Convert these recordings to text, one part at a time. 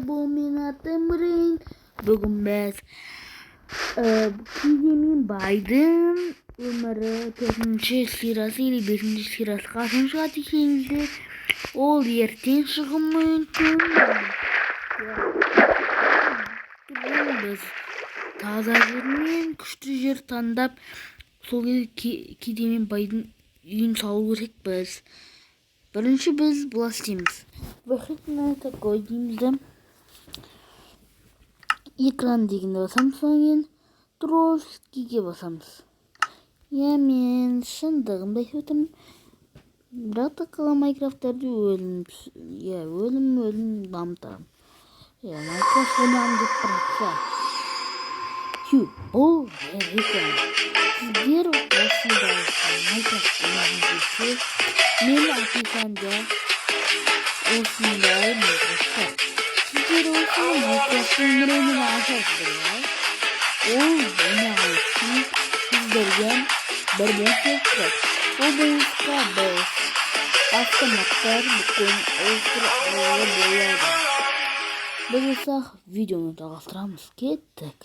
бұл мен атым Рейн. Бүгін біз кедей мен байдың өмірі 4-ші сериясы или 5-ші сериясы қашан шығады десеңіздер, ол ертең шығуы мүмкін. Біз таза жер мен күшті жер таңдап, сол кедей мен байдың үйін салу керекпіз. Бірінші біз былай істейміз. Выход на такой дейміз. Экран дегенде басамыз, содан кейін трошкиге басамыз. Мен шындығымды айтып отырмын. Бірақ та қала Майнкрафттарды өлім дамытамын. Майнкрафт ойнағым деп тұрса. Бұл екран. Сіздер осындай Майнкрафт ойнағым келсе, мені описанияда осындай Майнкрафттар. Сіздер осы Майнкрафттың нөмірін ашасыздар. Ол ойнаған үшін сіздерден бір бонус. Ол бонусқа біз автоматтар бүкіл болады. Біз осақ видеоны жалғастырамыз. Кеттік.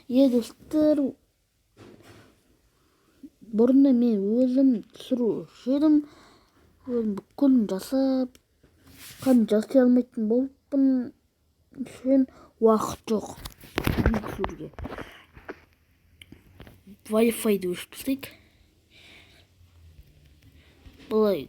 Достар, бұрында мен өзім түсіру жүрдім. Өзім бүкілін жасап, жасай алмайтын болыппын. Үшін уақыт жоқ. Түсіруге. Wi-Fi-ді өшіп тастайық. Бұлай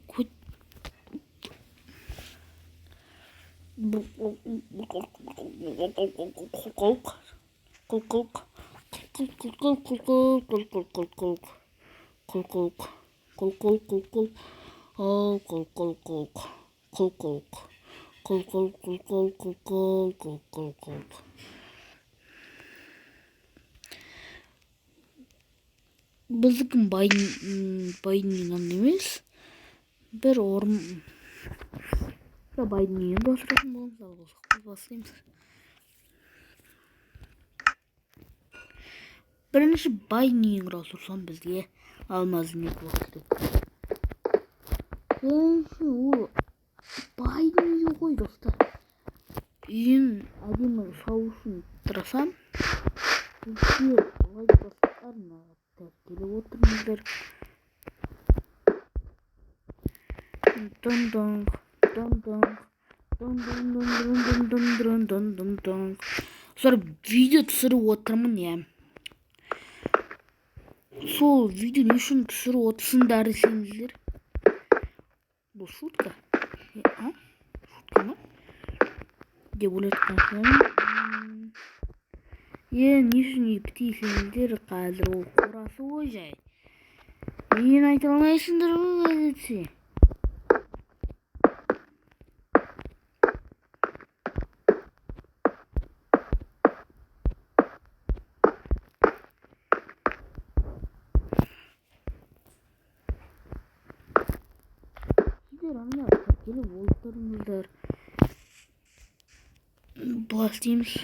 біздің байдың үйін емес, бір орын байдың үйін басыратын боламыз. Бастаймыз. Бірінші байдың үйін құрастырсам бізге алмазы не болады деп. Бірінші ол байдың үйі ғой, достар. Үйін әдемі салу үшін тұрасам, сіздер лайк басарына келіп отырыңыздар. Sonra видео түсіріп отырмын. Сол видео не үшін түсіріп отырсыңдар десеңіздер. Бұл шутка. Шутка ма? Деп ойлатқан. Не үшін ептейсіңіздер, қазір ол қорасы ғой жай. Мен айта алмайсыңдар ғой әдетсе. Сіздер ана келіп отырыңыздар. Былай істейміз.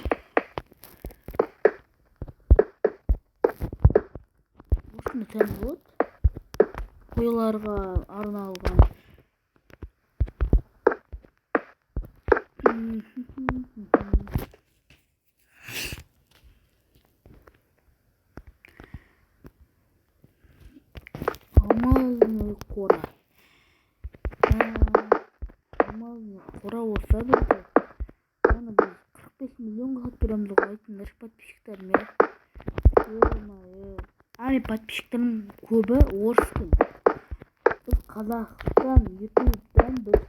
Осыны тән болады. Қойларға арналған. Алмазный қора. Алмазный қора болса бізде. Оны біз 45 миллионға сатырамыз ғой, айтыңдар подписчиктарыма. Ами подписчиктарым көбі орыс тіл. Біз Қазақстан, ютубтан біз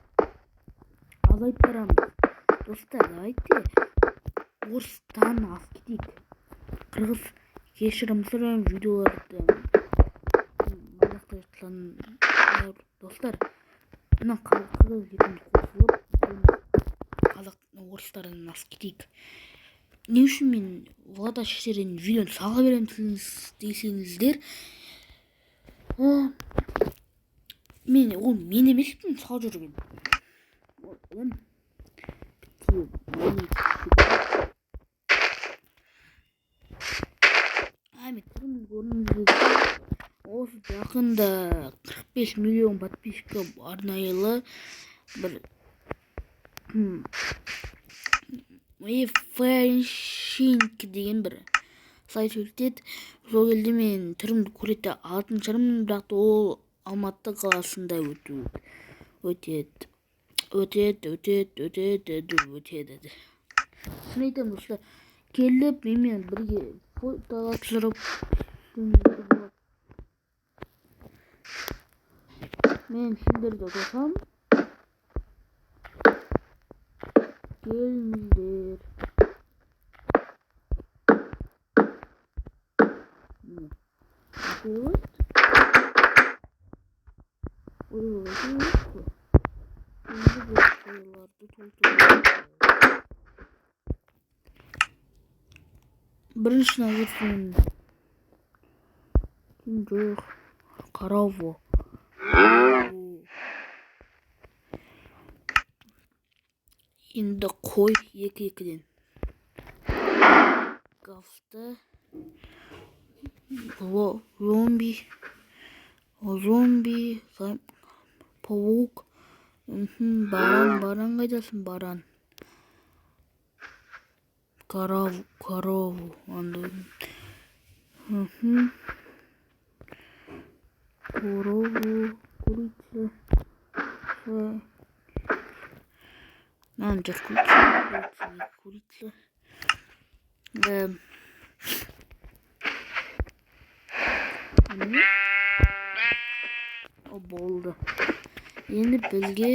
азайып барамыз. Достар, давайте орыстан аз кетейік. Қырғыз кешірім сұраймын видеоларды. Достар, мына қырғыз екенді қосылып, орыстардан аз кетейік. Не үшін мен Влада шешерен видеоны сала берем десеңіздер, ол мен емеспін сал жүрген. Осы жақында 45 миллион подписчика арнайылы бір фэншинг деген бір сайт өтеді. Сол елде мен түрімді көреді алтын шығармын, бірақ ол Алматы қаласында өтеді. Шын айтамын достар, келіп менімен бірге фотоға түсіріп мен сендерді қосам, келіңдер. Бірінші навесін жоқ, қарау. Енді қой екі-екіден. Гафты, зомби, паук, баран қайдасың, баран. Корову, корову, курица, надо курица. О, болды. Енді бізге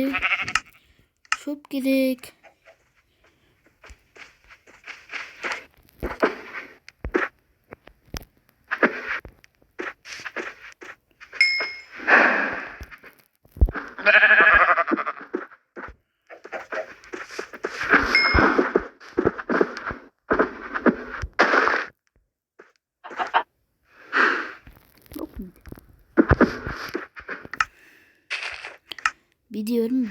шөп керек. Biliyorum.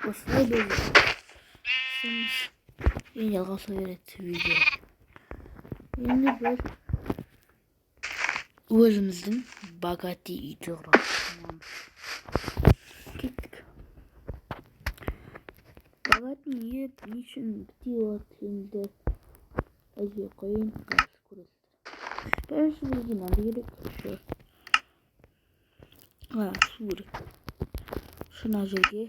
Oslayı böyle. Yine yalgası öğretti video. Şimdi biz өзіміздің богатый үйде тұрамыз. Кеттік. Богатый үй нешін бітеуатынды әзге қойын көресіздер. Бірінші бізге нады керек. Су керек. Шына жерге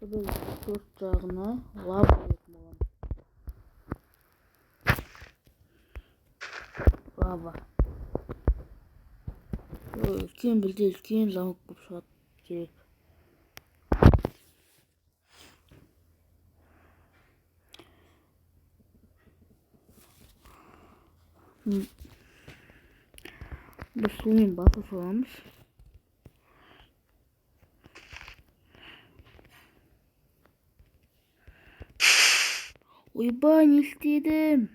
біз төрт жағына лава етін боламыз. Лава. Үлкен білде үлкен замок болып шығады керек. Біз сумен баса саламыз. Ойбай, не істедім?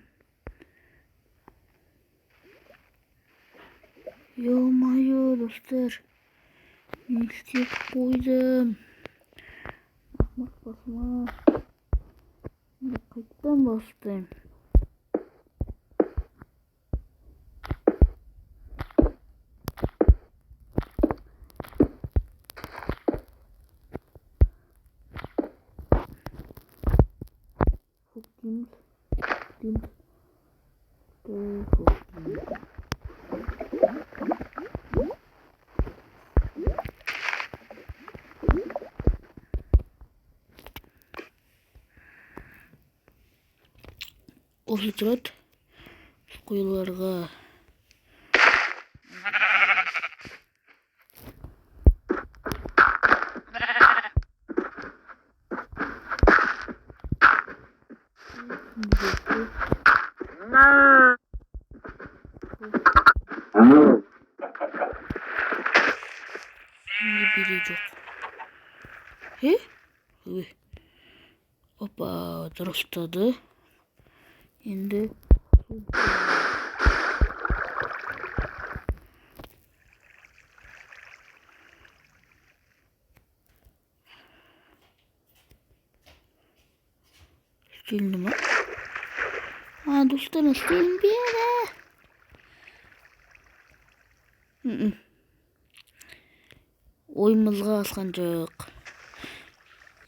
Ё-моё, достар. Не істеп қойдым. Ақмақ басыма. Қайттан бастайым. Осы тұрады қойларға бере жоқ. Опа, дұрыстады. Енді істелінді ма? Достар, істелінбеді. Ойымызға асқан жоқ.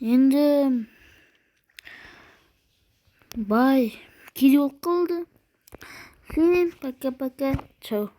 Енді бай, кедей болып қалды. Всем пока-пока. Чао.